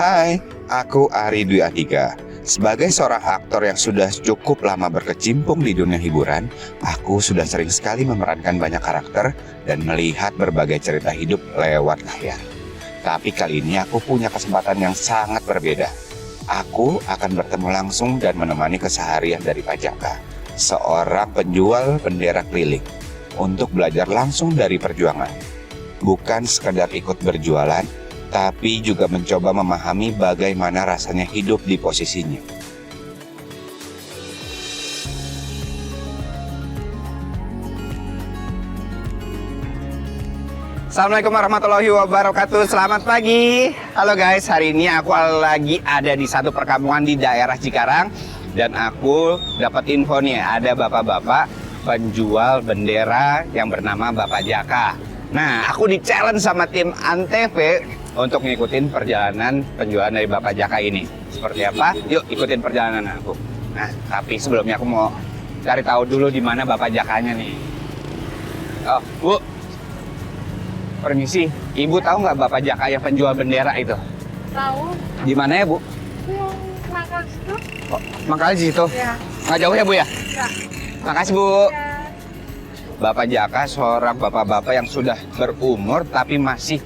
Hai, aku Ari Dwi Andika. Sebagai seorang aktor yang sudah cukup lama berkecimpung di dunia hiburan, aku sudah sering sekali memerankan banyak karakter dan melihat berbagai cerita hidup lewat layar. Tapi kali ini aku punya kesempatan yang sangat berbeda. Aku akan bertemu langsung dan menemani keseharian dari Pak Jaka, seorang penjual bendera keliling, untuk belajar langsung dari perjuangan. Bukan sekadar ikut berjualan, tapi juga mencoba memahami bagaimana rasanya hidup di posisinya. Assalamualaikum warahmatullahi wabarakatuh. Selamat pagi. Halo guys, hari ini aku lagi ada di satu perkampungan di daerah Cikarang. Dan aku dapat info nih, ada bapak-bapak penjual bendera yang bernama Bapak Jaka. Nah, aku di-challenge sama tim Antv untuk ngikutin perjalanan penjualan dari Bapak Jaka ini. Seperti apa? Yuk ikutin perjalanan aku. Nah, tapi sebelumnya aku mau cari tahu dulu di mana Bapak Jakanya nih. Oh, Bu. Permisi, Ibu tahu nggak Bapak Jaka yang penjual bendera itu? Tahu. Di mana ya, Bu? Yang makan situ? Oh, makanya di situ. Ya. Nggak jauh ya, Bu ya? Ya. Makasih, Bu. Ya. Bapak Jaka seorang bapak-bapak yang sudah berumur tapi masih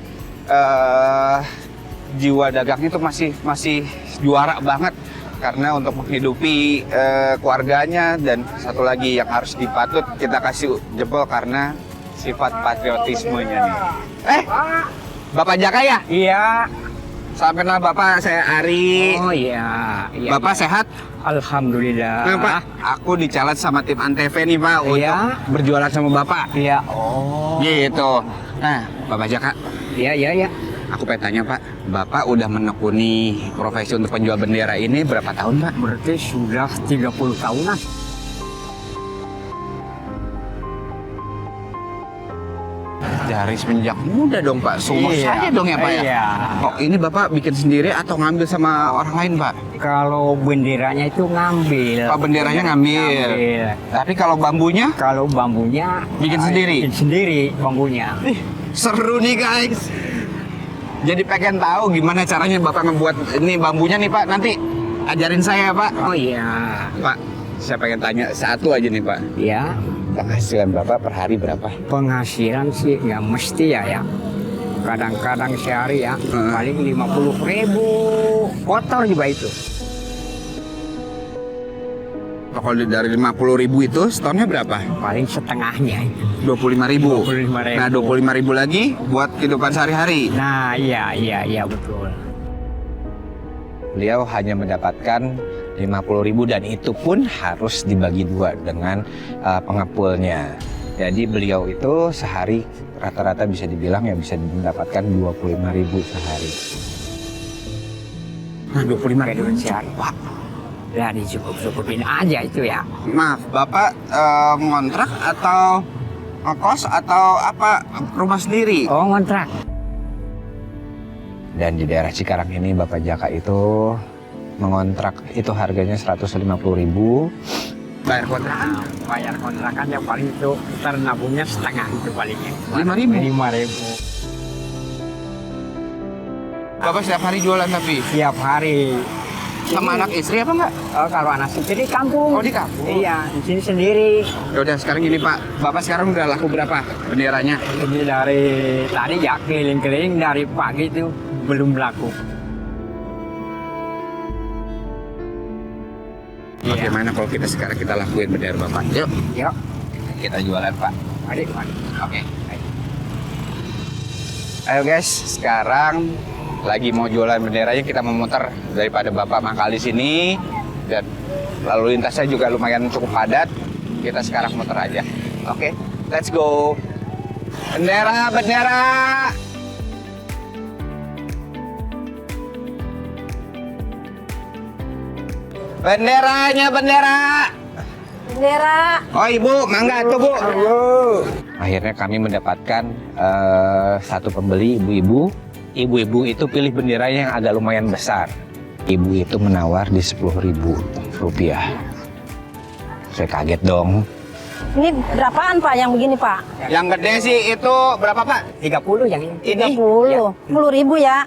jiwa dagangnya itu masih juara banget karena untuk menghidupi keluarganya, dan satu lagi yang harus dipatut kita kasih jempol karena sifat patriotismenya nih. Bapak Jaka ya? Iya. Salam kenal Bapak, saya Ari. Oh iya. Bapak sehat? Alhamdulillah. Nah, Pak, aku di-challenge sama tim Antv nih Pak untuk Iya. berjualan sama Bapak. Iya. Oh. Gitu. Nah, Bapak Jaka, Iya. aku pengen tanya Pak, Bapak udah menekuni profesi untuk penjual bendera ini berapa tahun Pak? Berarti sudah 30 tahunan. Dari semenjak muda dong Pak, seumur Iya. saya dong ya Pak ya? Iya. Oh, ini Bapak bikin sendiri atau ngambil sama orang lain Pak? Kalau benderanya itu ngambil. Oh, benderanya ngambil. Tapi kalau bambunya? Kalau bambunya Bikin sendiri? Bikin sendiri bambunya. Seru nih guys. Jadi pengen tahu gimana caranya Bapak ngebuat ini bambunya nih Pak, nanti ajarin saya Pak. Oh iya. Pak, saya pengen tanya satu aja nih Pak. Ya. Penghasilan Bapak per hari berapa? Penghasilan sih nggak mesti ya. Kadang-kadang sehari ya paling 50.000. Kotor juga itu. Kalau dari 50.000 itu setonnya berapa? Paling setengahnya itu. 25.000. 25.000. Nah, 25.000 lagi buat kehidupan sehari-hari. Nah, iya betul. Beliau hanya mendapatkan 50.000 dan itu pun harus dibagi dua dengan pengepulnya. Jadi beliau itu sehari rata-rata bisa dibilang ya bisa mendapatkan 25.000 sehari. Nah, 25.000 sehari. Wah. Ya dicukup-cukupin aja itu ya. Maaf, Bapak ngontrak atau ngekos atau apa, rumah sendiri? Oh, ngontrak. Dan di daerah Cikarang ini Bapak Jaka itu mengontrak itu harganya 150.000. Bayar kontrakan? Bayar kontrakan yang paling itu nabungnya setengah itu palingnya. 5.000? 5.000. Bapak setiap hari jualan tapi? Tiap hari. Sama anak istri apa enggak? Oh, kalau anak istri di kampung. Oh, di kampung? Iya, di sini sendiri. Ya udah, sekarang gini Pak, Bapak sekarang udah laku berapa benderanya? Jadi dari tadi ya keliling-keliling dari pagi itu belum laku. Bagaimana kalau sekarang kita lakuin bendera Bapak? Yuk, Yuk, kita jualan Pak. adik. Oke. Ayo guys, sekarang lagi mau jualan benderanya, kita memutar daripada Bapak mangkal di sini dan lalu lintasnya juga lumayan cukup padat. Kita sekarang muter aja. Oke, let's go. Bendera, bendera. Benderanya, bendera. Bendera. Oh Ibu, mangga tuh Bu. Akhirnya kami mendapatkan satu pembeli ibu-ibu. Ibu-ibu itu pilih bendera yang agak lumayan besar. Ibu itu menawar di 10.000 rupiah. Saya kaget dong. Ini berapaan Pak yang begini Pak? Yang gede sih itu berapa Pak? 30 yang ini. 30. 10.000 ya.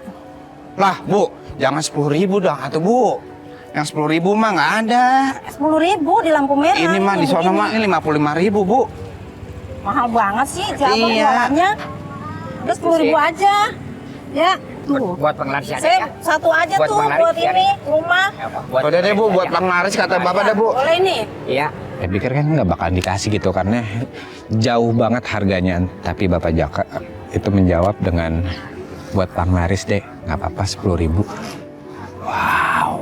Lah Bu, Jangan 10.000 dong, atau Bu. Yang 10.000 mah nggak ada. 10.000 di lampu merah. Ini mah di sono mah ini 55.000, Bu. Mahal banget sih, siapa Iya. jualannya? Udah 10.000 aja. Ya, tuh. Buat penglaris ada Saya ya? satu aja Buat tuh penglaris buat ya, ini rumah. Ya, Pak. Buat Udah deh Bu, buat penglaris kata Bapak dah Bu. Boleh nih. Iya. Saya pikir kan nggak bakal dikasih gitu karena jauh banget harganya. Tapi Bapak Jaka itu menjawab dengan buat penglaris deh, nggak apa-apa 10.000. Wow.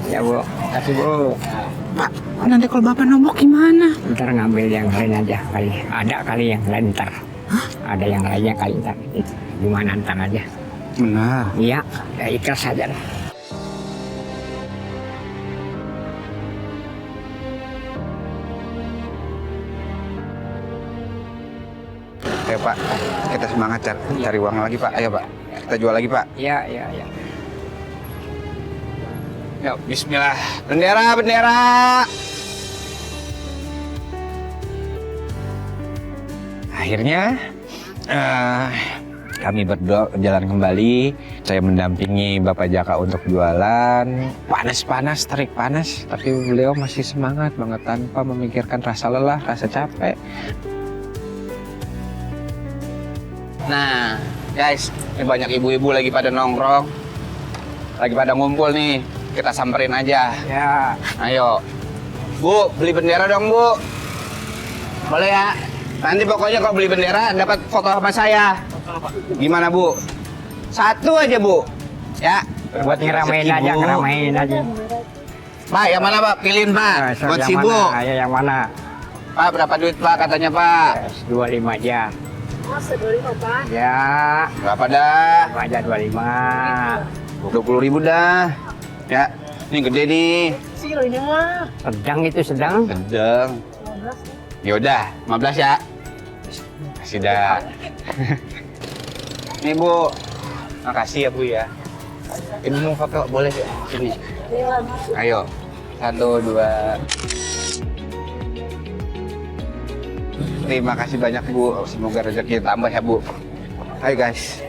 Ya Bu, kasih Bu. Pak, nanti kalau Bapak nombok gimana? Ntar ngambil yang lain aja kali. Ada kali yang lain ntar. Ada yang lainnya kali ntar. Gimana ntar aja. Benar. Iya, ya ikhlas aja lah. Ayo Pak, kita semangat cari uang lagi Pak. Ayo Pak, kita jual lagi Pak. Iya, iya, iya. Yuk, bismillah. Bendera, bendera. Akhirnya kami berdua jalan kembali. Saya mendampingi Bapak Jaka untuk jualan. Panas-panas, terik panas. Tapi beliau masih semangat banget tanpa memikirkan rasa lelah, rasa capek. Nah, guys, ini banyak ibu-ibu lagi pada nongkrong. Lagi pada ngumpul nih. Kita samperin aja. Ya, Ayo. Bu, beli bendera dong, Bu. Boleh ya? Nanti pokoknya kalau beli bendera dapat foto sama saya. Gimana, Bu? Satu aja, Bu. Ya. buat ngeramein Rezeki, aja, Bu. ngeramein aja. Pak, yang mana, Pak? Pilihin, Pak. So, Buat yang si Bu. mana? Ayo yang mana? Pak, berapa duit, Pak? Katanya, Pak. 25 aja. Mas, 25 Pak. Ya, Berapa dah? aja 25. 20.000 dah. Ya. Ini gede nih. Kecil ini mah. Sedang itu sedang. Sedang. Yaudah, 15 ya. Kasih dah. Nih Bu, makasih ya Bu ya. Ibu mau foto boleh ya? Sini. Ayo, 1, 2. Terima kasih banyak Bu. Semoga rezeki tambah ya Bu. Ayo guys,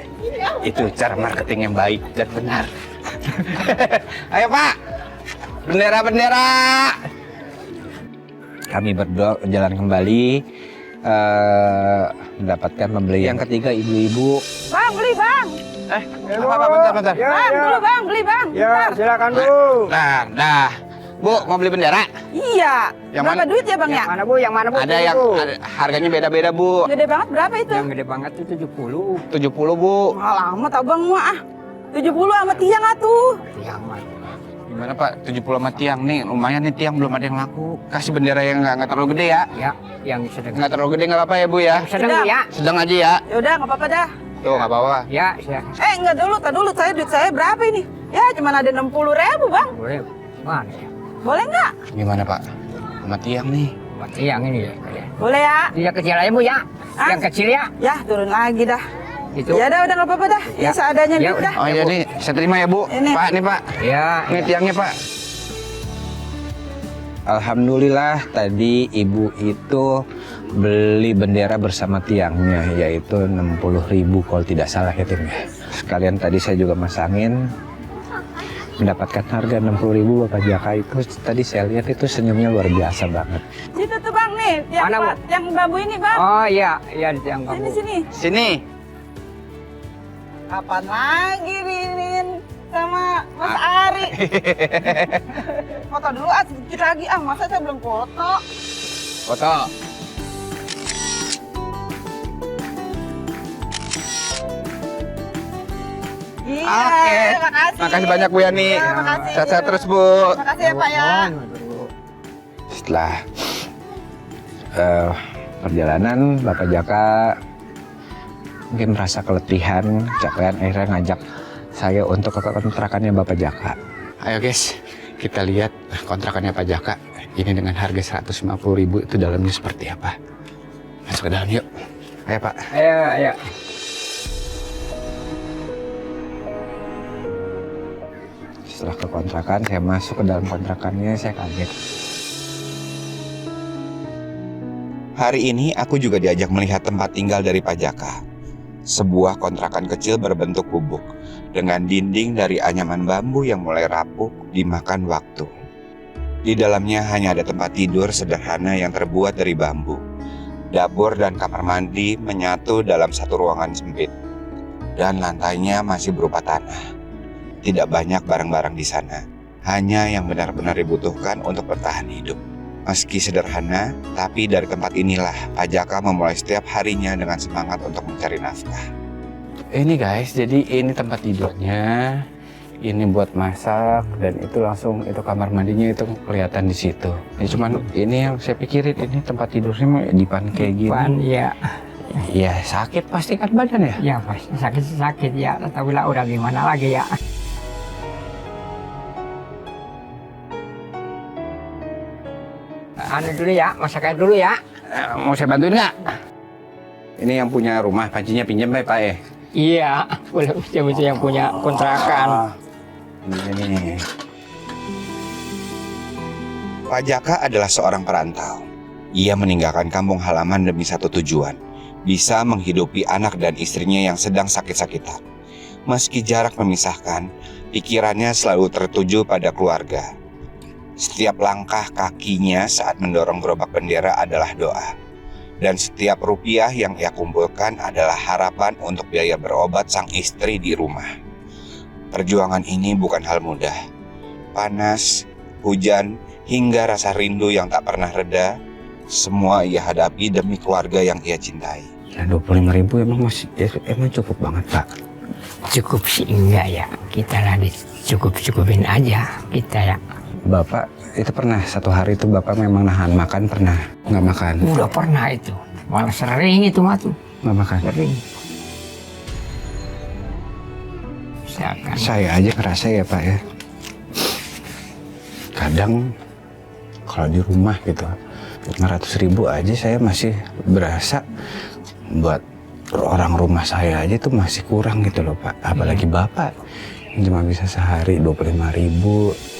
itu cara marketing yang baik dan benar. Ayo Pak, bendera-bendera. Kami berdua jalan kembali. Mendapatkan pembeli yang ketiga ibu-ibu. Bang, beli Bang. Apa bentar. Bang, dulu Bang, beli Bang. Ya, Bentar. silakan Bu. Nah, Bu mau beli bendera? Iya. Yang Berapa mana? duit ya Bang Yang ya? mana Bu? Yang mana Bu? Ada yang harganya beda-beda Bu. Gede banget berapa itu? Yang gede banget itu 70. 70 Bu. Lama tau Bang mah. 70 sama tiang atuh. Yang mana? Gimana Pak? 70 sama tiang nih, lumayan nih tiang belum ada yang laku. Kasih bendera yang nggak terlalu gede ya. Ya, yang sedang. Nggak terlalu gede nggak apa-apa ya Bu ya. Sedang Bu, ya. Sedang aja ya. Yaudah, nggak apa-apa dah. Tuh nggak apa-apa. Ya, silakan. Enggak dulu, tak dulu. Duit saya berapa ini? Ya, cuma ada 60.000 Bang. Boleh. Mana ya? Boleh nggak? Gimana Pak? Sama tiang nih. Buat yang ini ya. kali ya. Boleh ya? Yang kecil aja Bu ya. Ah? Yang kecil ya. Ya, turun lagi dah. Itu. Ya udah nggak apa-apa dah. Ya, Ya. seadanya Ya, duit dah. Oh iya nih, saya terima ya Bu. Ini. Pak nih Pak. Ya. Ini tiangnya Pak. Alhamdulillah tadi ibu itu beli bendera bersama tiangnya, yaitu 60.000 kalau tidak salah ya Tim ya. Sekalian tadi saya juga masangin, mendapatkan harga 60.000. Bapak Jaka itu tadi saya lihat itu senyumnya luar biasa banget. Situ tuh Bang nih, yang, Mana, Bu? yang bambu ini Bang. Oh iya, iya di tiang Sini, bambu. sini. Sini. Apaan lagi Ririn sama Mas Ari? Foto dulu sedikit lagi. Masa saya belum foto? Foto. Iya, Oke. terima kasih. Makasih banyak Bu Yani. Ya, makasih. Sehat-sehat terus Bu. Terima kasih ya Pak ya. Setelah perjalanan, Bapak Jaka mungkin merasa keletihan, capean, akhirnya ngajak saya untuk ke kontrakannya Bapak Jaka. Ayo guys, kita lihat kontrakannya Pak Jaka. Ini dengan harga 150.000 itu dalamnya seperti apa. Masuk ke dalam yuk. Ayo Pak. Ayo, ayo. Setelah ke kontrakan, saya masuk ke dalam kontrakannya, saya kaget. Hari ini aku juga diajak melihat tempat tinggal dari Pak Jaka. Sebuah kontrakan kecil berbentuk gubuk dengan dinding dari anyaman bambu yang mulai rapuh dimakan waktu. Di dalamnya hanya ada tempat tidur sederhana yang terbuat dari bambu. Dapur dan kamar mandi menyatu dalam satu ruangan sempit. Dan lantainya masih berupa tanah. Tidak banyak barang-barang di sana, hanya yang benar-benar dibutuhkan untuk bertahan hidup. Meski sederhana, tapi dari tempat inilah Pak Jaka memulai setiap harinya dengan semangat untuk mencari nafkah. Ini guys, jadi ini tempat tidurnya, ini buat masak, dan itu langsung itu kamar mandinya itu kelihatan di situ. Ya, cuman ini yang saya pikirin, ini tempat tidurnya mah dipan kayak gini. Pan, ya. Ya sakit pasti kan badan ya? Ya pasti sakit ya, tapi lah udah gimana lagi ya. Anu dulu ya, masaknya dulu ya. Mau saya bantuin nggak? Ini yang punya rumah, pancinya pinjam ya Pak ya? Iya, boleh bisa yang punya kontrakan. Ini. Pak Jaka adalah seorang perantau. Ia meninggalkan kampung halaman demi satu tujuan, bisa menghidupi anak dan istrinya yang sedang sakit-sakitan. Meski jarak memisahkan, pikirannya selalu tertuju pada keluarga. Setiap langkah kakinya saat mendorong gerobak bendera adalah doa. Dan setiap rupiah yang ia kumpulkan adalah harapan untuk biaya berobat sang istri di rumah. Perjuangan ini bukan hal mudah. Panas, hujan, hingga rasa rindu yang tak pernah reda, semua ia hadapi demi keluarga yang ia cintai. Ya 25.000 emang cukup banget Pak. Cukup sih enggak ya, kita lah cukup-cukupin aja kita ya. Bapak itu pernah satu hari itu Bapak memang nahan makan, pernah nggak makan? Udah pernah itu, malah sering itu mah tuh. Nggak makan? Sering. Misalkan. Saya aja ngerasa ya Pak ya. Kadang kalau di rumah gitu 500.000 aja saya masih berasa buat orang rumah saya aja tuh masih kurang gitu loh Pak. Apalagi Bapak yang cuma bisa sehari 25.000.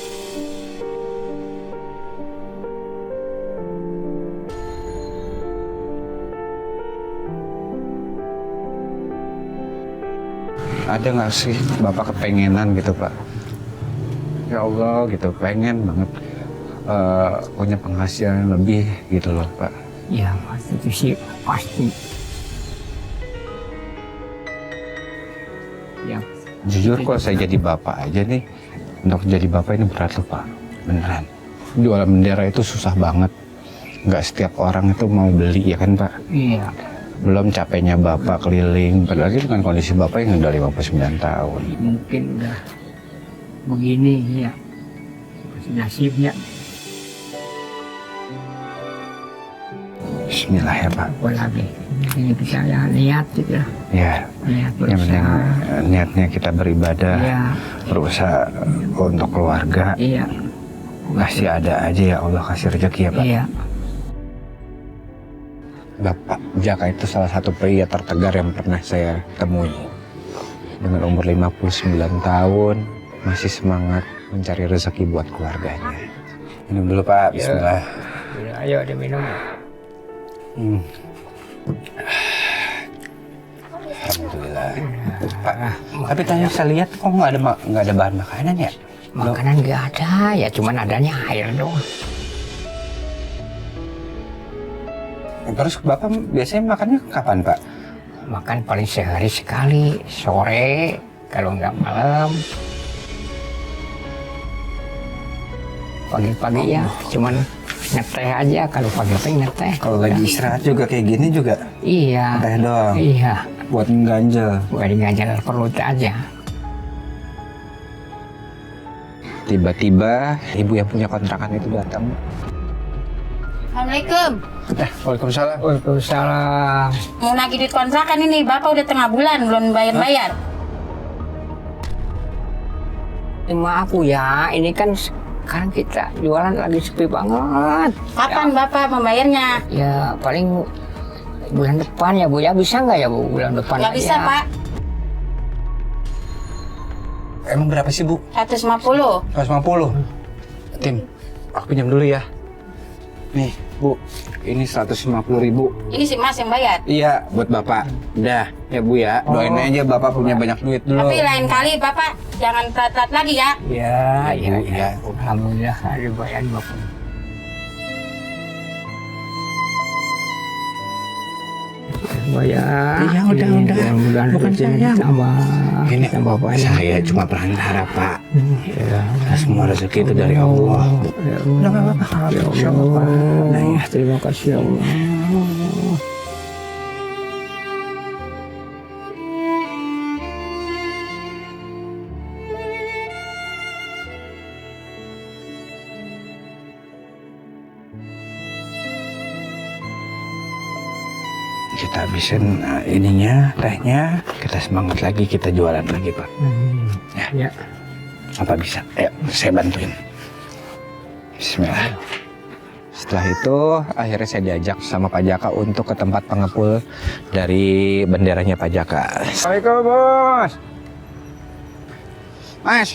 Ada nggak sih Bapak kepengenan gitu Pak? Ya Allah gitu, pengen banget punya penghasilan lebih gitu loh Pak. Ya pasti itu sih pasti. Ya. Jujur kalau saya jadi Bapak aja nih, untuk jadi Bapak ini berat loh Pak, beneran. Jualan bendera itu susah banget, nggak setiap orang itu mau beli ya kan Pak? Iya. Belum capeknya Bapak keliling, apalagi dengan kondisi Bapak yang udah 59 tahun. Mungkin udah begini ya, nasibnya. Bismillah ya Pak. Apalagi ini bisa ya niat gitu. Ya, Niat yang penting berusaha. niatnya kita beribadah, Iya. berusaha untuk keluarga. Iya. Masih ada aja ya Allah kasih rezeki ya Pak. Iya. Bapak Jaka itu salah satu pria tertegar yang pernah saya temui. Dengan umur 59 tahun, masih semangat mencari rezeki buat keluarganya. Minum dulu Pak, bismillah. Ya, ayo diminum. Alhamdulillah. Pak, tapi tadi saya lihat kok nggak ada bahan makanan ya? Makanan nggak ada, ya cuman adanya air doang. Terus Bapak biasanya makannya kapan Pak? Makan paling sehari sekali, sore, kalau nggak malam. Pagi-pagi ya, cuman ngeteh aja, kalau pagi-pagi ngeteh. Kalau lagi istirahat juga kayak gini juga? Iya. Teh doang? Iya. Buat ngeganjel? Buat ganjal perut aja. Tiba-tiba ibu yang punya kontrakan itu datang. Assalamualaikum. Waalaikumsalam. Waalaikumsalam. Mau nagih duit kontrakan ini, Bapak udah tengah bulan belum bayar-bayar. Maaf ya, ini kan sekarang kita jualan lagi sepi banget. Kapan Bapak membayarnya? Ya paling bulan depan ya Bu ya, bisa nggak ya Bu bulan depan? Nggak bisa aja. Pak, Emang berapa sih Bu? 150. 150. Tim, aku pinjam dulu ya. Nih, Bu. Ini 150.000. Ini si Mas yang bayar. Iya, buat Bapak. Udah, ya Bu ya. Doain aja Bapak punya banyak duit dulu. Tapi lain kali Bapak jangan telat-telat lagi ya. Ya, Iya, iya. Alhamdulillah ada bayar Bapak. Bayar. Iya, udah. Mudah-mudahan Bukan rezeki saya. tambah. Ini Bapak saya cuma perantara, Pak. Ya. Semua rezeki itu dari Allah. Ya Udah nggak Allah. apa-apa. Ya Insya Allah, Pak. Nah, Allah. ya. Terima kasih ya Allah. Kita habisin ininya, tehnya. Kita semangat lagi, kita jualan lagi, Pak. Ya. Apa bisa? Ayo, saya bantuin. Bismillah. Setelah itu, akhirnya saya diajak sama Pak Jaka untuk ke tempat pengepul dari benderanya Pak Jaka. Assalamualaikum, Bos. Mas,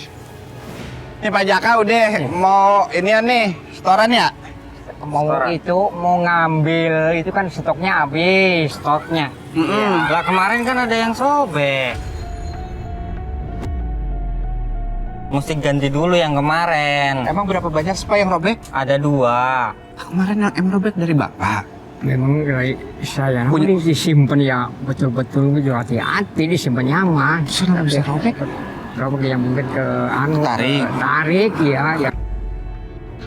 ini Pak Jaka udah mau inian nih, setoran ya? Mau ngambil itu kan stoknya habis, stoknya. Lah kemarin kan ada yang sobek. Mesti ganti dulu yang kemarin. Emang berapa banyak spa yang robek? Ada 2. Kemarin yang robek dari Bapak. Memang dari saya Punya- ini disimpan ya betul-betul gitu, hati-hati disimpan nyaman. Sudah bisa robek? Kalau yang mungkin ke Tarik. tarik ya.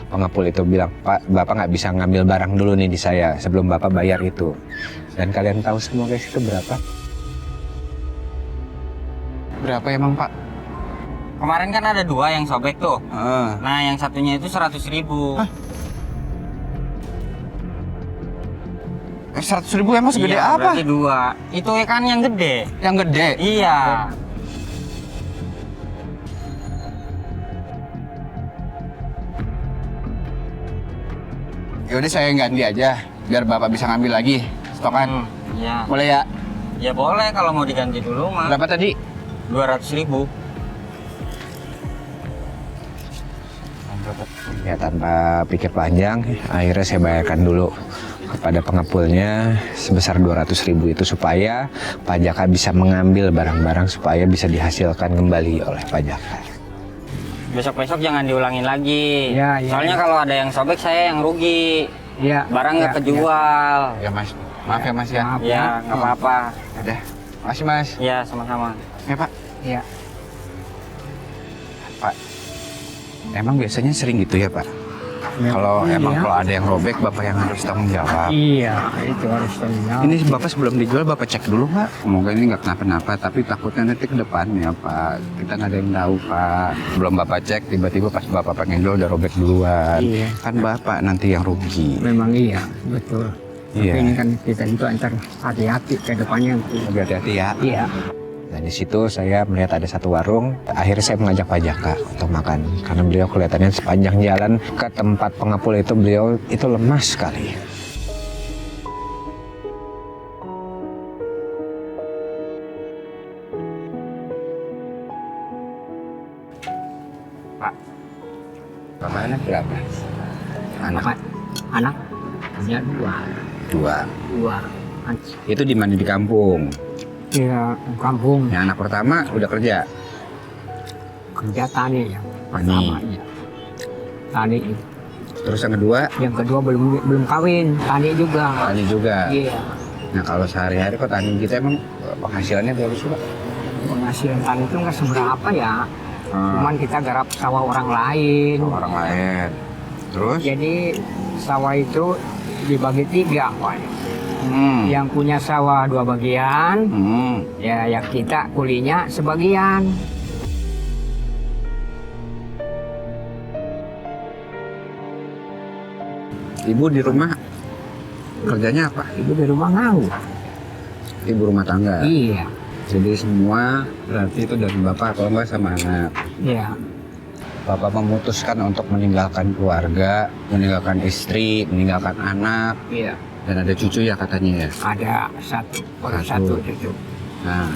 Pengepul itu bilang, Pak, Bapak nggak bisa ngambil barang dulu nih di saya sebelum Bapak bayar itu. Dan kalian tahu semua guys itu berapa? Berapa emang Pak? Kemarin kan ada 2 yang sobek tuh. Nah, yang satunya itu 100.000. 100.000 emang segede Iya, apa? berarti 2. Itu kan yang gede. Yang gede? Iya. Yaudah saya ganti aja, biar Bapak bisa ngambil lagi stokan. Iya. Boleh ya? Ya boleh kalau mau diganti dulu mah. Berapa tadi? 200.000. Ya tanpa pikir panjang, akhirnya saya bayarkan dulu kepada pengepulnya sebesar 200.000 itu supaya Pak Jaka bisa mengambil barang-barang supaya bisa dihasilkan kembali oleh Pak Jaka. Besok-besok jangan diulangin lagi. Ya, ya, Soalnya ya. kalau ada yang sobek saya yang rugi. Iya. Barang nggak kejual. Ya Mas, maaf ya Mas ya. Maaf. Ya, nggak apa-apa. Udah, makasih Mas. Ya, sama-sama. Ya Pak. Iya. Pak, emang biasanya sering gitu ya Pak? Kalau emang kalau ada yang robek, Bapak yang harus tanggung jawab. Iya, itu harus tanggung. Ini Bapak sebelum dijual, Bapak cek dulu Pak. Semoga ini nggak kenapa-napa, tapi takutnya nanti ke depannya Pak. Kita nggak ada yang tahu Pak. Belum Bapak cek, tiba-tiba pas Bapak pengen jual udah robek duluan. Iya. Kan Bapak nanti yang rugi. Memang iya, betul. Iya. Tapi ini kan kita juga ntar hati-hati ke depannya. Lebih hati-hati ya. Iya. Dan di situ saya melihat ada satu warung. Akhirnya saya mengajak Pak Jaka untuk makan. Karena beliau kelihatannya sepanjang jalan ke tempat pengepul itu beliau itu lemas sekali. Pak, Bapak anak berapa? Anak Anak punya 2. 2. Itu di mana di kampung? Iya, kampung Yang anak pertama udah kerja. kerja tani ya. Tani. Pertama, iya. Tani itu. Terus yang kedua Yang kedua belum kawin, tani juga. tani juga. Iya. Nah kalau sehari-hari kok tani kita emang penghasilannya berapa sih Pak? Penghasilan tani itu nggak seberapa ya. Cuman kita garap sawah orang lain. Orang lain. Terus? Jadi sawah itu dibagi 3, Pak. Yang punya sawah 2 bagian, ya yang kita kulinya sebagian. Ibu di rumah kerjanya apa? Ibu di rumah nganggur. Ibu rumah tangga. Iya, Jadi semua berarti itu dari bapak kalau nggak sama anak. iya. Bapak memutuskan untuk meninggalkan keluarga, meninggalkan istri, meninggalkan anak, Iya, dan ada cucu ya katanya ya. ada baru Satu. satu cucu. Nah,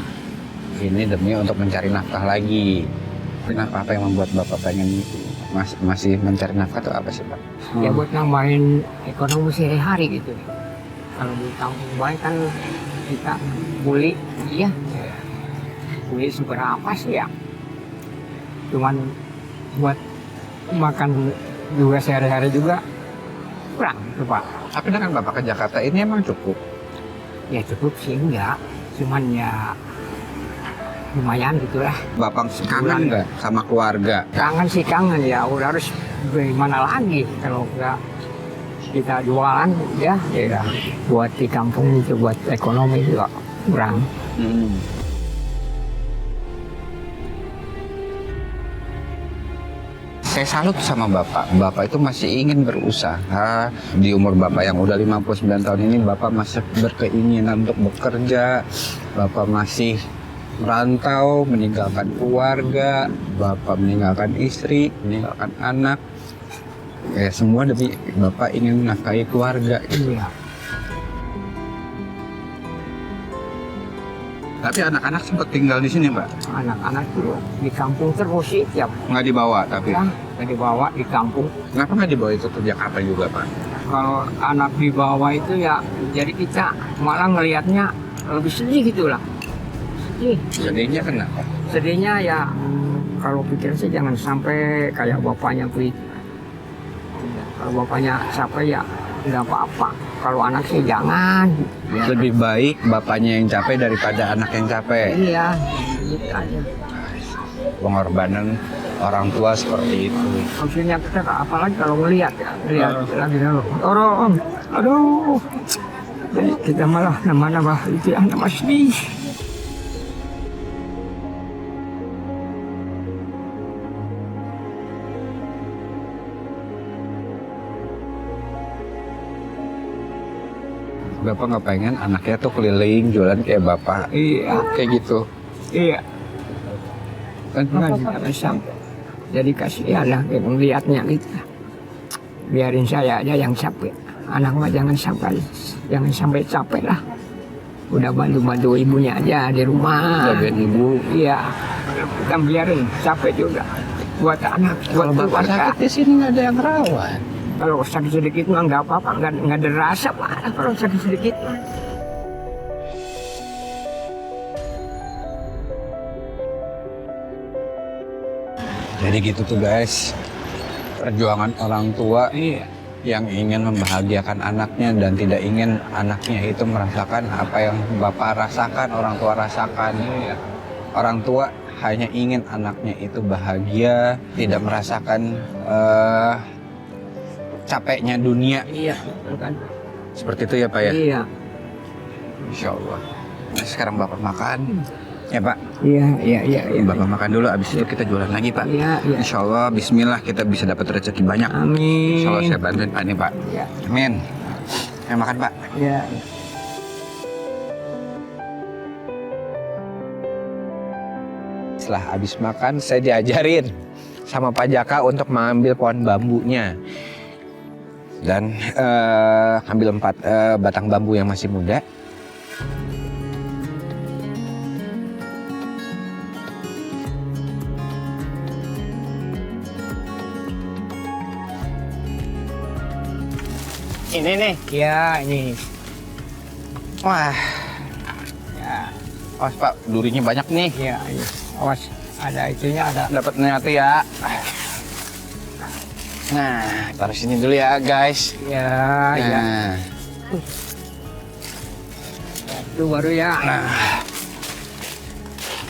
ini demi untuk mencari nafkah lagi. Kenapa apa yang membuat bapak pengen masih mencari nafkah atau apa sih Pak? Ya buat nambahin ekonomi sehari-hari gitu. Kalau di kampung baik kan kita beli, iya, beli seberapa sih ya? Cuman buat makan juga sehari-hari juga kurang gitu Pak. Tapi dengan Bapak ke Jakarta ini emang cukup? Ya cukup sih enggak, cuman ya lumayan gitulah. Bapak kangen nggak sama keluarga? Kangen sih kangen ya, udah harus gimana lagi kalau enggak kita jualan ya buat di kampung itu buat ekonomi juga kurang. Saya salut sama Bapak. Bapak itu masih ingin berusaha. Di umur Bapak yang udah 59 tahun ini, Bapak masih berkeinginan untuk bekerja. Bapak masih merantau, meninggalkan keluarga. Bapak meninggalkan istri, meninggalkan anak. Ya, semua demi Bapak ingin menafkahi keluarga. Iya. Tapi anak-anak sempat tinggal di sini, Pak? Anak-anak tuh di kampung terus sih tiap Nggak dibawa, tapi? ya, dibawa di kampung. Kenapa nggak dibawa itu ke Jakarta juga, Pak? Kalau anak dibawa itu ya, jadi kita malah ngelihatnya lebih sedih gitu lah. Sedih. Sedihnya kenapa? Sedihnya ya kalau pikir sih jangan sampai kayak bapaknya begitu. Kalau bapaknya capek ya nggak apa-apa. Kalau anak sih jangan. Ya. Lebih baik bapaknya yang capek daripada anak yang capek. Iya, gitu aja. Pengorbanan orang tua seperti itu. Maksudnya kita apalagi kalau ngelihat ya, lihat lagi orang, aduh, jadi kita malah nama-nama itu anak masih. Bapak nggak pengen anaknya tuh keliling jualan kayak Bapak. Iya, Kayak gitu. iya. Kan Jangan sampai. Jadi kasihan lah kita melihatnya gitu. Biarin saya aja yang capek. Anak mah jangan sampai capek lah. Udah bantu ibunya aja di rumah. jagain ibu. Iya, kita biarin capek juga. Buat anak, buat Kalau Bapak keluarga. sakit di sini nggak ada yang rawat. Kalau sakit sedikit mah nggak apa-apa, nggak ada rasa Pak. Kalau sakit sedikit mah. Jadi gitu tuh guys. Perjuangan orang tua Iya. yang ingin membahagiakan anaknya dan tidak ingin anaknya itu merasakan apa yang Bapak rasakan, orang tua rasakan. Orang tua hanya ingin anaknya itu bahagia, tidak merasakan capeknya dunia. Iya, kan? Seperti itu ya Pak ya? Iya. Insya Allah. Nah, sekarang Bapak makan. Ya Pak, Iya. Bapak makan dulu, abis itu kita jualan lagi Pak. Iya. Insya Allah, bismillah kita bisa dapat rezeki banyak. Amin. Insya Allah saya bantuin Pak nih Pak. Iya. Amin. Ayo makan Pak. Iya. Setelah habis makan, saya diajarin sama Pak Jaka untuk mengambil pohon bambunya. Dan ambil 4 batang bambu yang masih muda. Ini nih. Iya, ini. Wah, Ya, awas Pak, durinya banyak nih. iya, iya. Awas, ada itunya ada. Dapat nyatu ya. Nah, taruh sini dulu ya guys. Iya, iya. Nah, Itu baru ya. nah.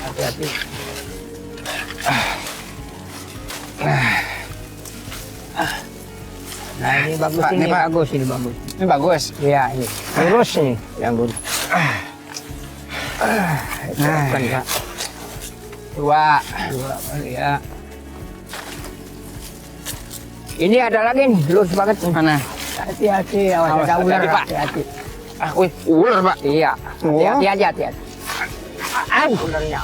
Hati-hati. Nah, ini bagus, Pak, ini nih, Pak. bagus, ini bagus. Ini bagus. Iya, ini. Lurus nih, yang lurus. Kan Pak. Dua. Dua, ya. Ini ada lagi nih, lurus banget nih. Mana? Hati-hati, awas Awas, ada ular, hati-hati, Pak. hati-hati. Ah, wih, ular Pak. Iya, Oh. hati-hati aja, hati-hati. Ularnya.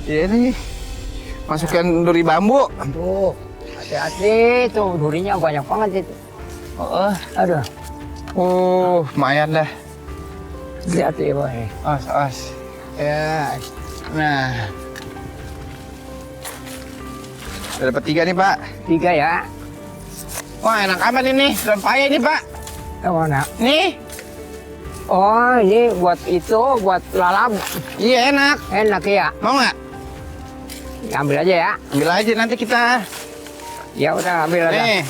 Ini masukkan duri bambu. Tuh, hati-hati, tuh durinya banyak banget itu. Oh, Aduh, lumayan dah. hati-hati, boy. Awas, awas. Ya, Nah, Udah dapat 3 nih Pak. 3 ya. Wah enak amat ini, daun paya ini Pak. Yang mana? Nih, Oh, ini buat itu, buat lalap. iya enak. Enak ya. Mau nggak? Ambil aja ya. Ambil aja nanti kita. Ya udah ambil aja. Nih.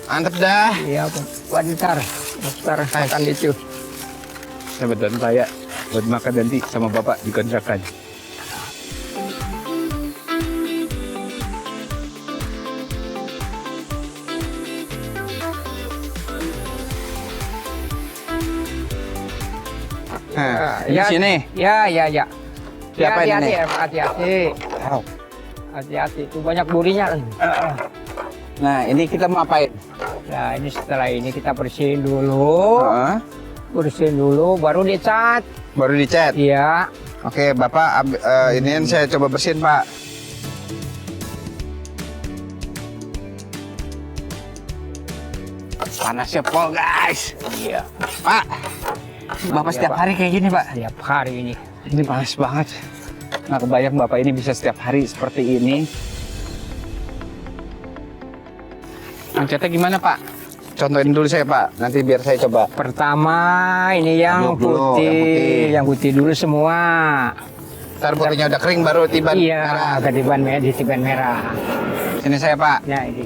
Mantep dah. Iya, buat ntar. Ntar makan itu. Dapat daun paya buat makan nanti sama Bapak di kontrakan. Nah, di sini. Ya, ya, ya. Siapa ini hati-hati nih? ya, Pak, hati-hati. Wow. Hati-hati, itu banyak durinya. Nah, ini kita mau apain? Nah, ini setelah ini kita bersihin dulu. Heeh. Bersihin dulu, baru dicat. Baru dicat. Iya. Oke, Bapak, iniin saya coba bersihin, Pak. Panasnya pol, guys. Iya. Pak, Bapak Iya, setiap Pak. hari kayak gini, Pak. Tiap hari ini. Ini panas banget. Nggak kebayang Bapak ini bisa setiap hari seperti ini. Angkatnya gimana, Pak? Contohin dulu saya, Pak. Nanti biar saya coba. Pertama, ini yang Aduk dulu, putih. yang putih. Yang putih dulu semua. Ntar putihnya udah kering baru tiban Iya, merah. ketiban merah, ditiban merah. Sini saya, Pak. Nah, ini.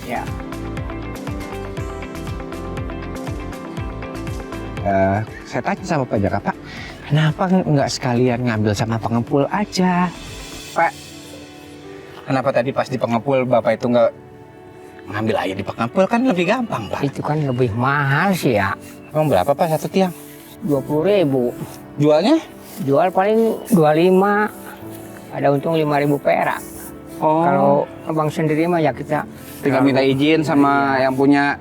Ya. Saya tanya sama Pak Jaka, Pak, kenapa nggak sekalian ngambil sama pengepul aja? Pak, kenapa tadi pas di pengepul Bapak itu nggak ngambil aja di pengepul, kan lebih gampang, Pak? Itu kan lebih mahal sih ya. Emang berapa, Pak, satu tiang? 20.000. Jualnya? Jual paling 25. Ada untung 5.000 perak. Oh, Kalau abang sendiri mah ya kita tinggal minta izin sama yang punya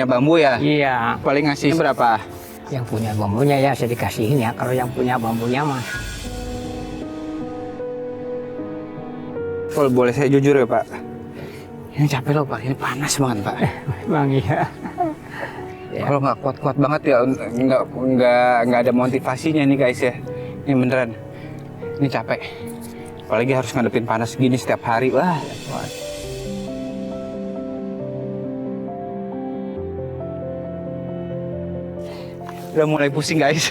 bambu ya? Iya. Paling ngasih berapa? Yang punya bambunya ya saya dikasihin ya. Kalau yang punya bambunya mah. Kalau boleh saya jujur ya, Pak. Ini capek loh, Pak. Ini panas banget, Pak. Emang iya. Ya. Kalau nggak kuat-kuat banget ya, nggak ada motivasinya nih guys ya. Ini beneran. Ini capek. Apalagi harus ngadepin panas gini setiap hari. Wah. Udah mulai pusing guys.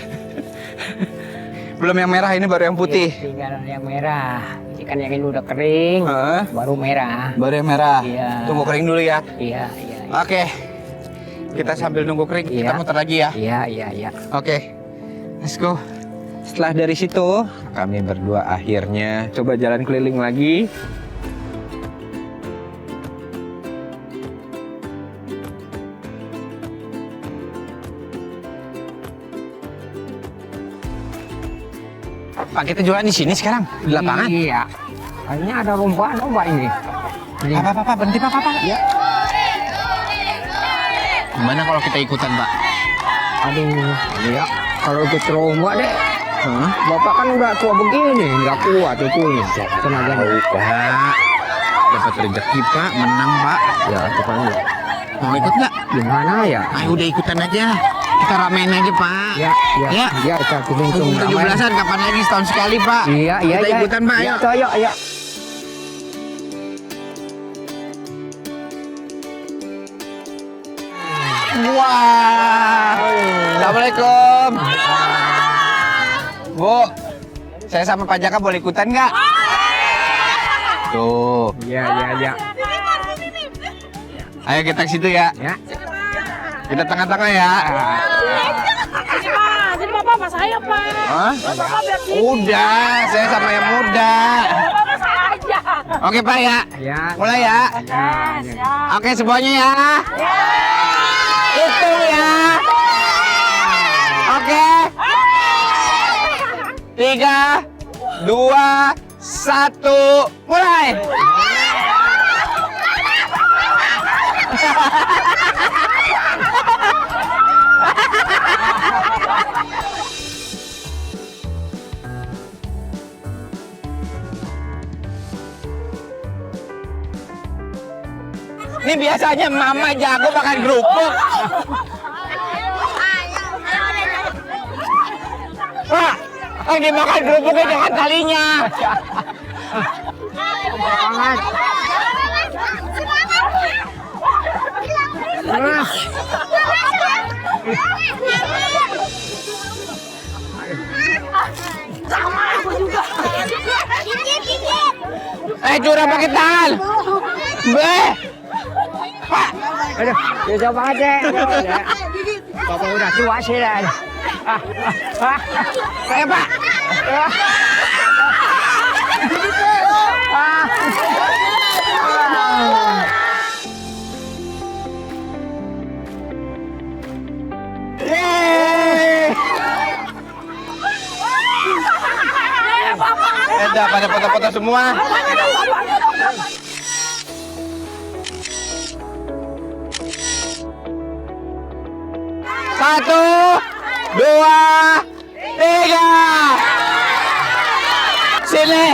Belum yang merah, ini baru yang putih. Tinggal yang merah. Ini kan yang ini udah kering. Heeh. Baru merah. Baru yang merah. Iya. Tunggu kering dulu ya. Iya, iya. Oke. Kita sambil nunggu kering, kita Iya. muter lagi ya. Iya, iya, iya. Oke, let's go. Setelah dari situ, kami berdua akhirnya coba jalan keliling lagi. Pak, kita jualan di sini sekarang, di lapangan. Iya. Kayaknya ada lomba ini. Ini. Apa, berhenti, Pak. Ya. Gimana kalau kita ikutan, Pak? Aduh, iya. Kalau ikut lomba deh. Hah? Bapak kan udah tua begini, nggak kuat itu nih. Tenaga. Pak, dapat rezeki, Pak, menang, Pak. Ya, itu kan ya. Mau ikut nggak? Gimana ya? Ayo udah ikutan aja. Kita ramein aja, Pak. Ya, ya, Ya. ya, kita hitung Hukum 17-an kapan lagi, setahun sekali, Pak. Iya, iya, Kita iya. ikutan, Pak. Iya, Ayo. ayo, ayo. Wah. Assalamualaikum. Bu, saya sama Pak Jaka boleh ikutan nggak? Tuh. Iya, iya, iya. Ayo kita ke situ ya. Ya. Kita tengah-tengah ya. Jadi Bapak sama saya, Pak. Hah? Bapak biar sini. Udah, saya sama yang muda. Bapak sama aja. Oke, Pak ya. Ya. Mulai ya. Ya, ya. Oke, semuanya ya. Hitung ya. Oke. 3, 2, 1, mulai. Ini biasanya mama jago makan kerupuk. Pak, lagi makan kerupuknya jangan talinya. Semangat. Sama aku juga. Curang pakai tangan. Pak. Aduh, jauh banget deh. Bapak udah tua sih lah. Saya Pak. Dah pada foto-foto semua. Satu, dua, tiga. Sini.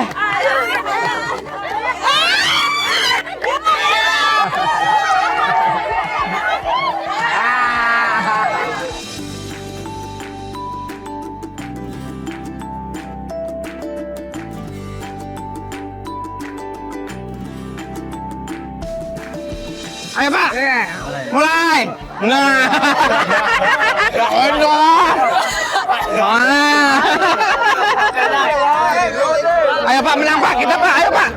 Ayo Pak, mulai. Nah, ayo Pak, menang Pak, kita Pak, ayo Pak.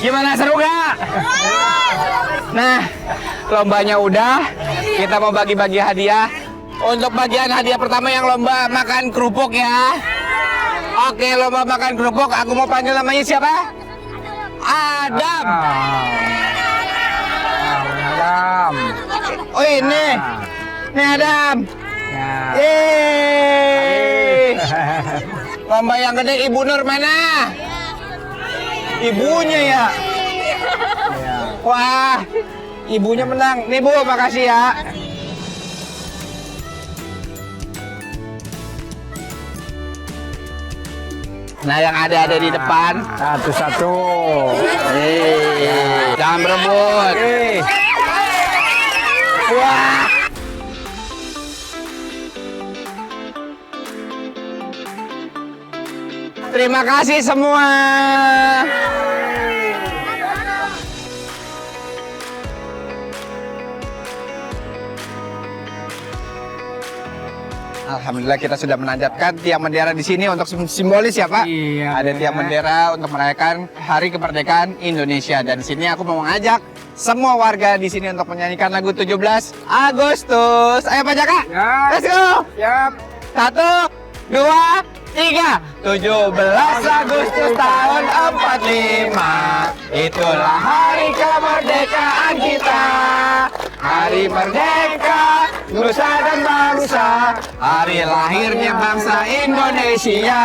Gimana, seru gak? Nah, lombanya udah, kita mau bagi-bagi hadiah. Untuk bagian hadiah pertama yang lomba makan kerupuk ya. Oke, lomba makan kerupuk, aku mau panggil namanya siapa? Adam. Adam. Oh ini Adam. Ya. Yeay. Lomba yang gede Ibu Nur mana? Ibunya ya. Wah, ibunya menang. Nih Bu, makasih ya. Nah, yang ada di depan. Satu-satu. Jangan berebut. Wah. Terima kasih semua. Alhamdulillah kita sudah menanjatkan tiang bendera di sini untuk simbolis ya Pak. Iya. Ada tiang bendera untuk merayakan Hari Kemerdekaan Indonesia, dan di sini aku mau mengajak semua warga di sini untuk menyanyikan lagu 17 Agustus. Ayo Pak Jaka. Ya. Let's go. Siap. 1, 2, 3. 17 Agustus tahun 45. Itulah hari kemerdekaan kita. Hari merdeka, nusa dan bangsa. Hari lahirnya bangsa Indonesia.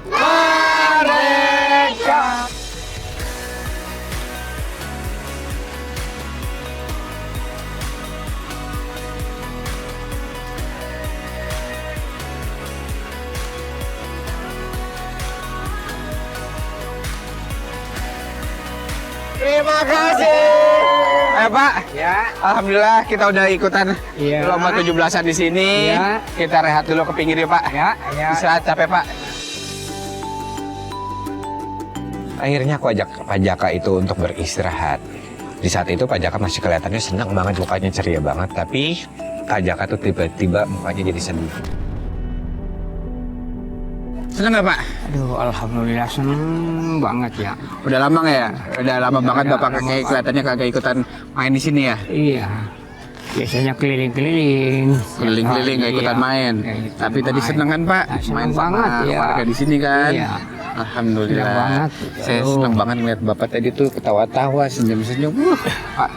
Merdeka. Terima kasih. Pak. Ya. Alhamdulillah kita udah ikutan Iya. lomba 17-an di sini. Iya. Kita rehat dulu ke pinggir ya Pak. Ya. Istirahat capek Pak. Akhirnya aku ajak Pak Jaka itu untuk beristirahat. Di saat itu Pak Jaka masih kelihatannya senang banget, mukanya ceria banget. Tapi Pak Jaka tuh tiba-tiba mukanya jadi sedih. Senang nggak Pak? Aduh, alhamdulillah seneng banget ya. Udah lama nggak ya? Udah lama banget Udah Bapak lama, kayak kelihatannya kagak ikutan main di sini ya? Iya. Biasanya keliling-keliling. Keliling-keliling nggak ikutan Iya. main. Nggak ikutan Tapi tadi main. seneng kan Pak? Nah, seneng Main banget, sama ya. warga di sini kan? Iya. Alhamdulillah. Seneng banget. Saya seneng banget ngeliat Bapak tadi tuh ketawa-tawa, senyum-senyum. Pak,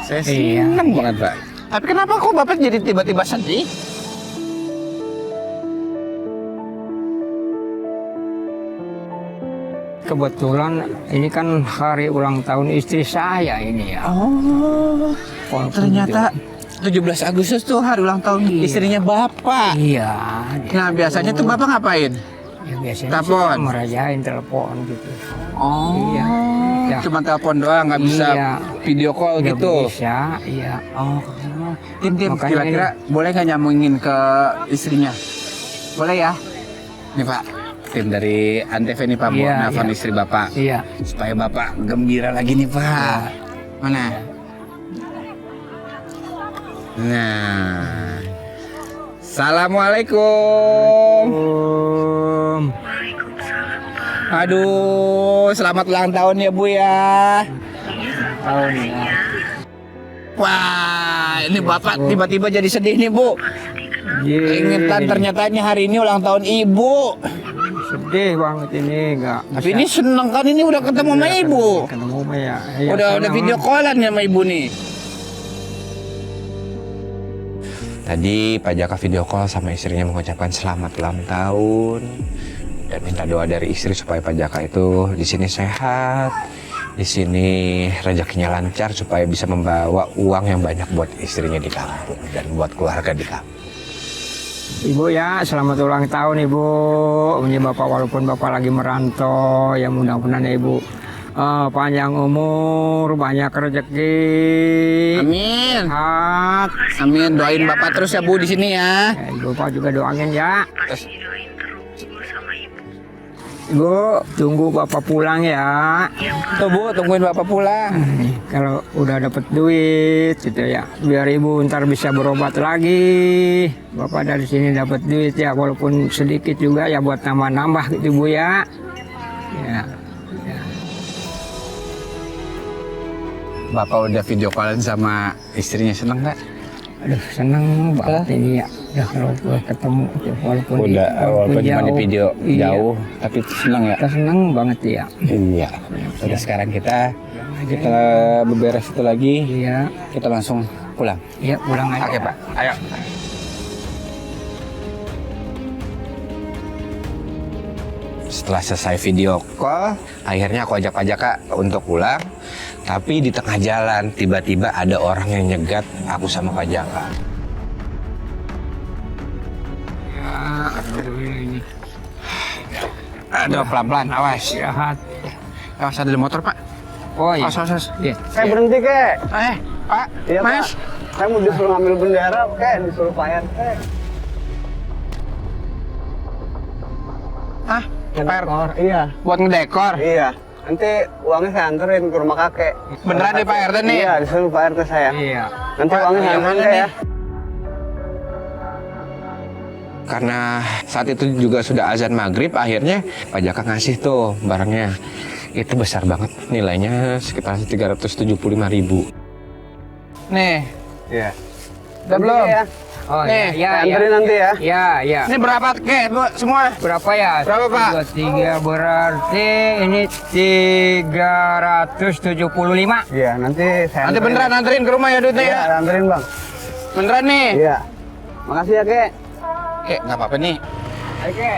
saya Iya. seneng banget Pak. Tapi kenapa kok Bapak jadi tiba-tiba sedih? Kebetulan ini kan hari ulang tahun istri saya ini ya. Oh, ternyata 17 Agustus tuh hari ulang tahun Iya. istrinya Bapak. Iya. Nah, biasanya tuh Bapak ngapain? Ya biasanya Telepon. sih merayain telepon gitu. Oh, Iya. Ya. cuma telepon doang, nggak bisa Iya. video call Nggak gitu. bisa, iya. Oh, Tim, Makanya kira-kira boleh nggak nyambungin ke istrinya? Boleh ya? Nih Pak, tim dari Antv nih Pak, buat Iya, nelfon iya. istri Bapak. Iya. Supaya Bapak gembira lagi nih Pak. Mana? Nah. Assalamualaikum. Aduh, selamat ulang tahun ya Bu ya. Tahun ya. Wah, ini Bapak tiba-tiba jadi sedih nih Bu. Keingetan ternyata ini hari ini ulang tahun Ibu. Sedih banget ini, nggak. Tapi ini seneng kan ini udah ketemu sama Ibu. Ketemu sama ya. Iya, Udah senang. video callan ya sama Ibu nih. Tadi Pak Jaka video call sama istrinya mengucapkan selamat ulang tahun dan minta doa dari istri supaya Pak Jaka itu di sini sehat, di sini rezekinya lancar supaya bisa membawa uang yang banyak buat istrinya di kampung dan buat keluarga di kampung. Ibu ya, selamat ulang tahun Ibu. Ini Bapak walaupun Bapak lagi merantau, ya mudah-mudahan Ibu panjang umur, banyak rezeki. Amin. Sehat. Amin. Doain Bapak terus ya Bu di sini ya. Ya, Ibu Bapak juga doain ya. Ibu, tunggu Bapak pulang ya. Tuh Bu, tungguin Bapak pulang. Kalau udah dapet duit gitu ya, biar Ibu ntar bisa berobat lagi. Bapak dari sini dapat duit ya, walaupun sedikit juga ya buat nambah-nambah gitu Bu ya. Ya. Bapak udah video callan sama istrinya, seneng nggak? Aduh, seneng banget ini ya. Ya kalau gue ketemu gitu, walaupun Walaupun cuma di video iya, jauh, tapi seneng ya? kita seneng banget ya. Iya. Udah sekarang kita beberes itu lagi, Iya, kita langsung pulang. iya pulang aja. Oke Pak, ayo. Setelah selesai video call, akhirnya aku ajak Pak Jaka untuk pulang. Tapi di tengah jalan, tiba-tiba ada orang yang nyegat aku sama Pak Jaka. Ya, alhamdulillah ini. Aduh, pelan-pelan, awas. Istirahat. Awas ada motor Pak. Oh iya. Awas. Iya. Saya berhenti kek. Pak, Iya, Mas. Pak. Saya mau disuruh ngambil bendera, kek disuruh Pak RT. Hah? Pak Dekor, iya. Buat ngedekor? Iya. Nanti uangnya saya anterin ke rumah kakek. Beneran nih Pak RT nih? Iya, disuruh Pak RT saya. Iya. Nanti Pak, uangnya saya yang anterin mana kek nih? ya. Karena saat itu juga sudah azan maghrib, akhirnya Pak Jaka ngasih tuh barangnya. Itu besar banget, nilainya sekitar 375.000. Nih, Iya. udah belum? Ya. Oh Nih, iya. Saya anterin nanti ya. Iya, iya. Ini berapa kek Bu semua? Berapa ya? Berapa, Pak? 23 berarti ini 375. Iya, nanti saya Nanti anterin. beneran anterin ke rumah ya duitnya Iya, ya? anterin, Bang. Beneran nih? Iya. Makasih ya, kek. Kek, nggak apa-apa nih. Oke.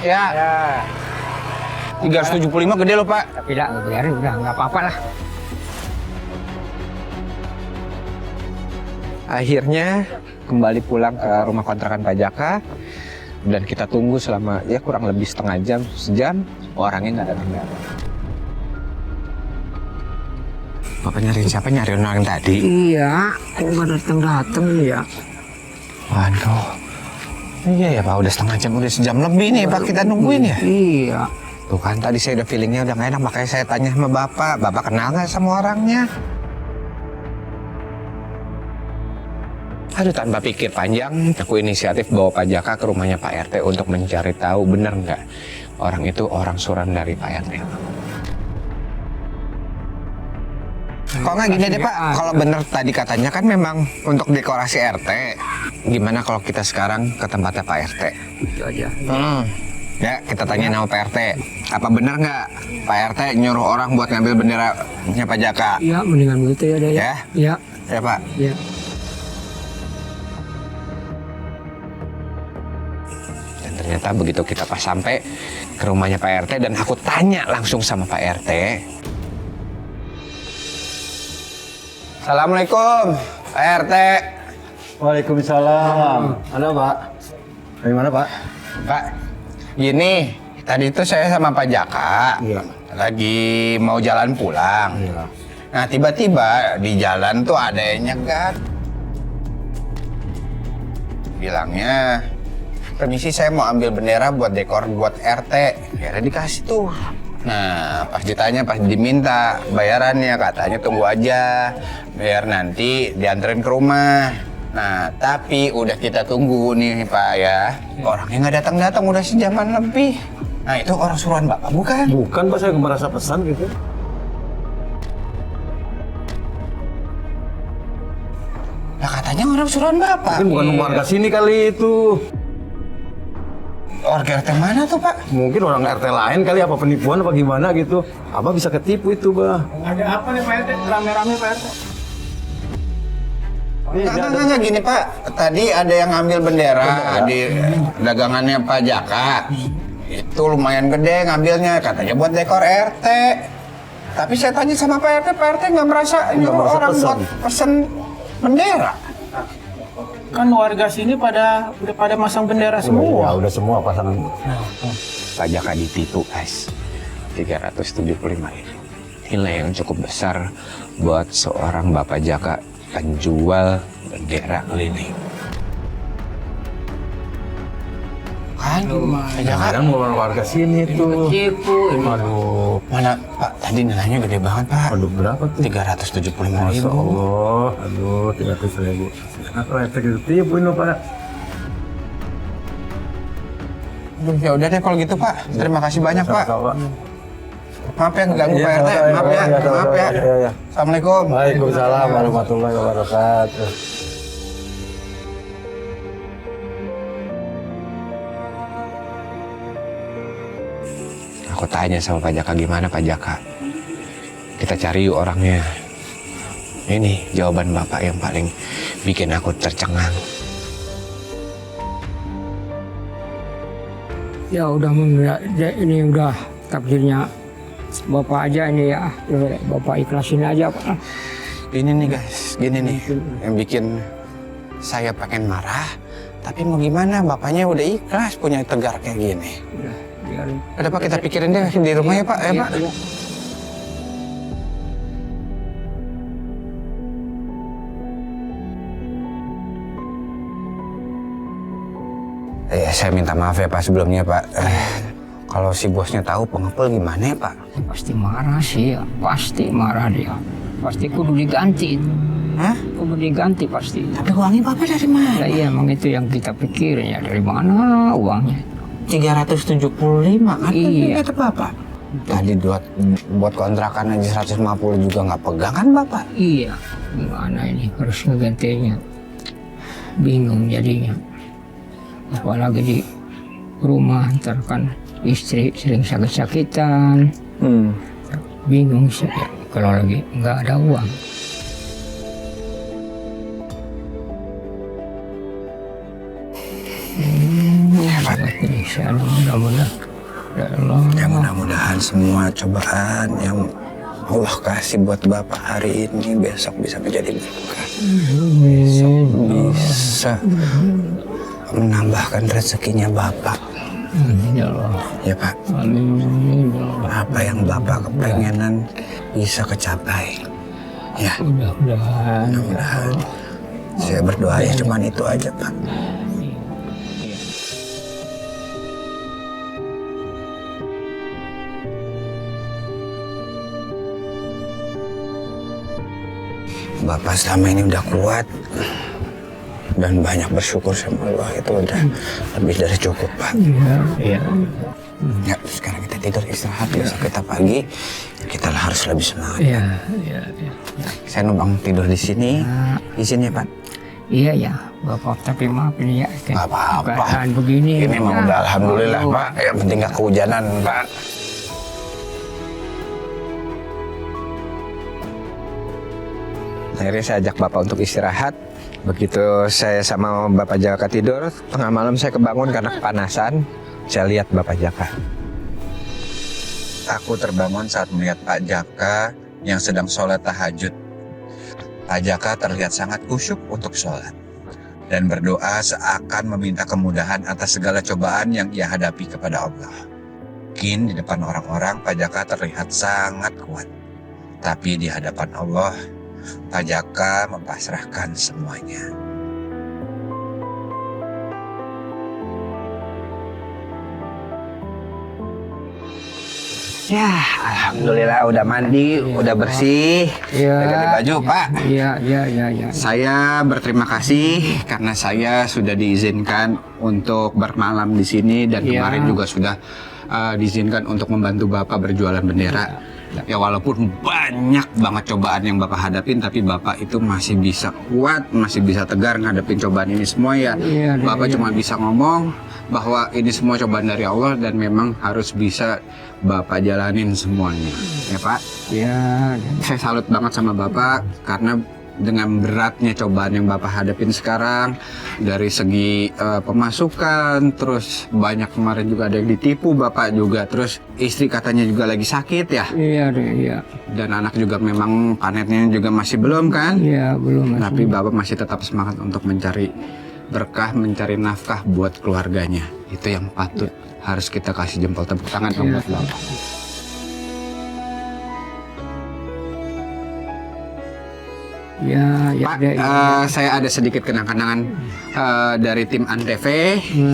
Ya, Ya. 375 gede loh Pak. Tapi lah, biarin udah nggak apa-apa lah. Akhirnya kembali pulang ke rumah kontrakan Pak Jaka dan kita tunggu selama ya kurang lebih setengah jam, sejam, orangnya nggak datang. Bapak nyariin siapa? Nyariin orang tadi? Iya, kok nggak datang ya? Waduh, iya ya Pak, udah setengah jam, udah sejam lebih nih Pak kita nungguin ya. Iya. Tuh kan tadi saya udah feelingnya udah nggak enak, makanya saya tanya sama Bapak, Bapak kenal nggak sama orangnya? Aduh, tanpa pikir panjang, aku inisiatif bawa Pak Jaka ke rumahnya Pak RT untuk mencari tahu benar nggak orang itu orang suran dari Pak RT. Kok nggak gini deh Pak, kalau benar tadi katanya kan memang untuk dekorasi RT, gimana kalau kita sekarang ke tempatnya Pak RT? Itu aja. Ya, kita tanya sama Pak RT, apa benar nggak Pak RT nyuruh orang buat ngambil benderanya Pak Jaka? Iya, mendingan begitu ya, deh. Ya? Iya. Ya Pak. Iya. Dan ternyata begitu kita pas sampai ke rumahnya Pak RT dan aku tanya langsung sama Pak RT. Assalamualaikum, Pak RT. Waalaikumsalam. Ada, Pak? Dari mana, Pak? Pak, gini, tadi itu saya sama Pak Jaka Iya. lagi mau jalan pulang. Iya. Nah tiba-tiba di jalan tuh ada yang nyegat. Bilangnya, permisi saya mau ambil bendera buat dekor buat RT. Akhirnya dikasih tuh. Nah pas ditanya, pas diminta bayarannya, katanya tunggu aja. Biar nanti dianterin ke rumah. Nah tapi udah kita tunggu nih Pak ya. Orangnya nggak datang-datang, udah sejaman lebih. Nah itu orang suruhan Bapak bukan? Bukan Pak, saya merasa pesan gitu. Nah katanya orang suruhan Bapak. Mungkin bukan warga sini kali itu. Warga RT mana tuh Pak? Mungkin orang RT lain kali, apa penipuan apa gimana gitu. Abah bisa ketipu itu, Bah. Ada apa nih Pak RT? Rame-rame Pak RT. Enggak gini Pak. Tadi ada yang ngambil bendera di dagangannya Pak Jaka. Itu lumayan gede ngambilnya, katanya buat dekor RT. Tapi saya tanya sama Pak RT nggak merasa ini orang pesan. buat pesen bendera. Kan warga sini udah pada masang bendera Ya semua. udah semua pasangan. Pak Jaka ditipu guys. 375 ini. Nilai yang cukup besar buat seorang Bapak Jaka penjual bendera keliling. Kan, Pak Jaka Jangan orang warga sini tuh. Tipu ini. Aduh, mana Pak? Tadi nilainya gede banget Pak. aduh berapa tuh? 375 Masya ribu. Allah, aduh 300.000. Apa RT gitu tipu ini Pak? Aduh, ya udah deh kalau gitu Pak. Terima kasih banyak Pak. Sama-sama. Maaf ya ganggu Pak RT. Maaf ya. Maaf ya. Iya. Assalamualaikum. Waalaikumsalam warahmatullahi wabarakatuh. Aku tanya sama Pak Jaka, gimana Pak Jaka? Kita cari yuk orangnya. Ini jawaban Bapak yang paling bikin aku tercengang. Ya udah ini udah takdirnya Bapak aja ini ya. Bapak ikhlasin aja Pak. Ini nih guys, gini nih yang bikin saya pengen marah. Tapi mau gimana, bapaknya udah ikhlas punya tegar kayak gini. Udah, biarin. Udah Pak, kita pikirin deh di rumah ya Pak. Ya Pak. Iya. Saya minta maaf ya Pak sebelumnya Pak. Kalau si bosnya tahu pengepul gimana ya Pak? Pasti marah sih ya. Pasti marah dia. Pasti kudu diganti itu. Hah? Kudu diganti pasti. Tapi uangnya Bapak dari mana? Ya iya emang itu yang kita pikirin ya. Dari mana uangnya? 375 kan? Iya. Kata Bapak. Tadi buat kontrakan aja 150 juga nggak pegang kan Bapak? Iya. Gimana ini harus ngegantinya. Bingung jadinya. Apalagi di rumah ntar kan istri sering sakit-sakitan. Bingung sih ya, kalau lagi nggak ada uang. Ya Pak. Insya Allah mudah-mudahan. Ya Allah. Ya mudah-mudahan semua cobaan yang Allah kasih buat Bapak hari ini besok bisa menjadi berkah. Bisa menambahkan rezekinya Bapak. Ya Allah. Ya Pak. Amin. Ya Allah. Apa yang Bapak kepengenan bisa kecapai. Ya, Mudah-mudahan. mudah-mudahan. Saya berdoa ya cuman itu aja Pak. Bapak selama ini udah kuat dan banyak bersyukur sama Allah, itu udah lebih dari cukup Pak. Iya. Iya. Ya sekarang kita tidur istirahat, besok kita pagi kita harus lebih semangat. Iya. Iya. Iya. Saya numpang tidur di sini, izin ya Pak. Iya ya, Bapak tapi maaf ini ya. Nggak apa-apa. Keadaan begini. Ini mah udah alhamdulillah Pak, yang penting nggak kehujanan Pak. Akhirnya saya ajak Bapak untuk istirahat. Begitu saya sama Bapak Jaka tidur, tengah malam saya kebangun karena kepanasan. Saya lihat Bapak Jaka. Aku terbangun saat melihat Pak Jaka yang sedang sholat tahajud. Pak Jaka terlihat sangat khusyuk untuk sholat dan berdoa seakan meminta kemudahan atas segala cobaan yang ia hadapi kepada Allah. Mungkin di depan orang-orang Pak Jaka terlihat sangat kuat. Tapi di hadapan Allah, Pak Jaka mempasrahkan semuanya. Ya, alhamdulillah udah mandi, udah bersih, Iya. udah ganti baju, Pak. Iya, iya, iya, iya. Saya berterima kasih karena saya sudah diizinkan untuk bermalam di sini dan Iya. kemarin juga sudah diizinkan untuk membantu Bapak berjualan bendera. Ya walaupun banyak banget cobaan yang Bapak hadapin, tapi Bapak itu masih bisa kuat, masih bisa tegar ngadepin cobaan ini semua ya. Iya, Bapak iya. cuma bisa ngomong bahwa ini semua cobaan dari Allah dan memang harus bisa Bapak jalanin semuanya. Ya Pak, Iya. saya salut banget sama Bapak karena dengan beratnya cobaan yang Bapak hadapin sekarang dari segi pemasukan, terus banyak kemarin juga ada yang ditipu Bapak juga, terus istri katanya juga lagi sakit ya, Iya, deh, iya. dan anak juga memang panennya juga masih belum kan, Iya, belum. Mas. tapi Bapak masih tetap semangat untuk mencari berkah, mencari nafkah buat keluarganya. Itu yang patut harus kita kasih jempol tepuk tangan dong buat Bapak. Iya, iya, Pak, deh, iya. saya ada sedikit kenang-kenangan dari tim Antv.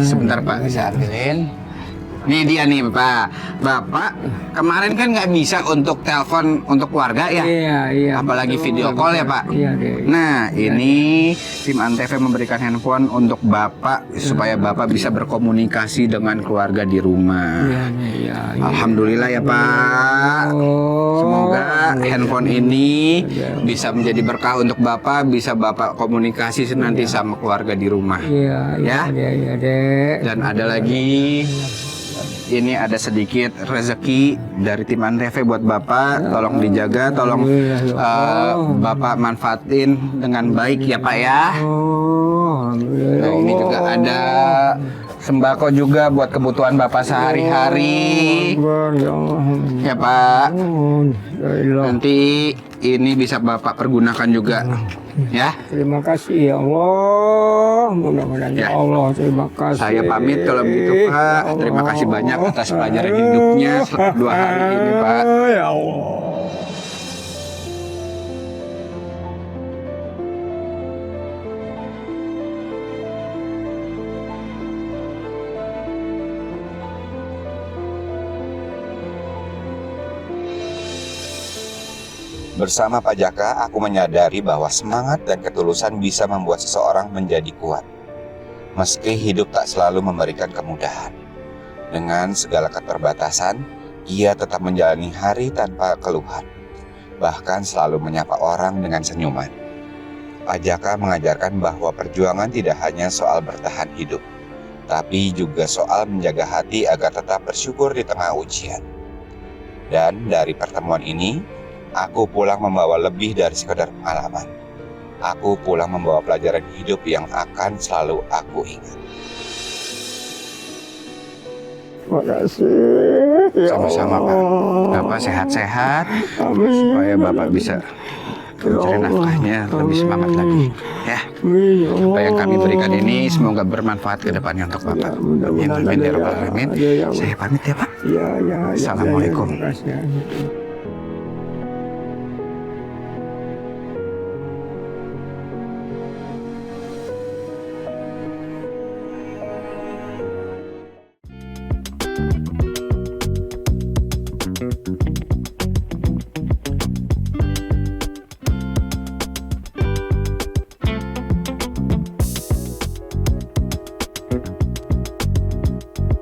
Sebentar Pak, saya ambilin. Ini dia nih Pak. Bapak kemarin kan nggak bisa untuk telepon untuk keluarga ya? Iya, iya. Apalagi betul, video call ya Pak? Iya, deh. Nah, ini tim Antv memberikan handphone untuk Bapak supaya Bapak bisa berkomunikasi dengan keluarga di rumah. Iya, deh, iya, iya. Alhamdulillah ya Pak. Oh, Semoga handphone ini Iya. bisa menjadi berkah untuk Bapak, bisa Bapak komunikasi nanti sama keluarga di rumah. Iya, iya, Ya. iya, iya, deh. Dan ada lagi, ini ada sedikit rezeki dari tim Antv buat Bapak. Tolong dijaga, tolong Bapak manfaatin dengan baik ya Pak ya. Oh, alhamdulillah. Nah, ini juga ada sembako juga buat kebutuhan Bapak sehari-hari. Akbar, ya Allah. Ya Pak. Ya Allah. Nanti ini bisa Bapak pergunakan juga. Ya. Terima kasih ya Allah. Mudah-mudahan ya Ya. Allah. Terima kasih. Saya pamit kalau begitu Pak. Terima kasih banyak atas pelajaran hidupnya 2 hari ini Pak. Ya Allah. Bersama Pak Jaka, aku menyadari bahwa semangat dan ketulusan bisa membuat seseorang menjadi kuat. Meski hidup tak selalu memberikan kemudahan. Dengan segala keterbatasan, ia tetap menjalani hari tanpa keluhan. Bahkan selalu menyapa orang dengan senyuman. Pak Jaka mengajarkan bahwa perjuangan tidak hanya soal bertahan hidup, tapi juga soal menjaga hati agar tetap bersyukur di tengah ujian. Dan dari pertemuan ini, aku pulang membawa lebih dari sekedar pengalaman. Aku pulang membawa pelajaran hidup yang akan selalu aku ingat. Terima kasih. Ya Sama-sama Pak. Allah. Bapak sehat-sehat Amin. supaya Bapak bisa mencari nafkahnya lebih semangat lagi. Ya. Amin, ya Allah. Apa yang kami berikan ini semoga bermanfaat ke depannya untuk Bapak. Ya, mudah-mudahan Amin ada ya ya. rabbal alamin. Ada ya. Saya pamit ya Pak. Ya, ya, ya. Assalamualaikum. Terima kasih.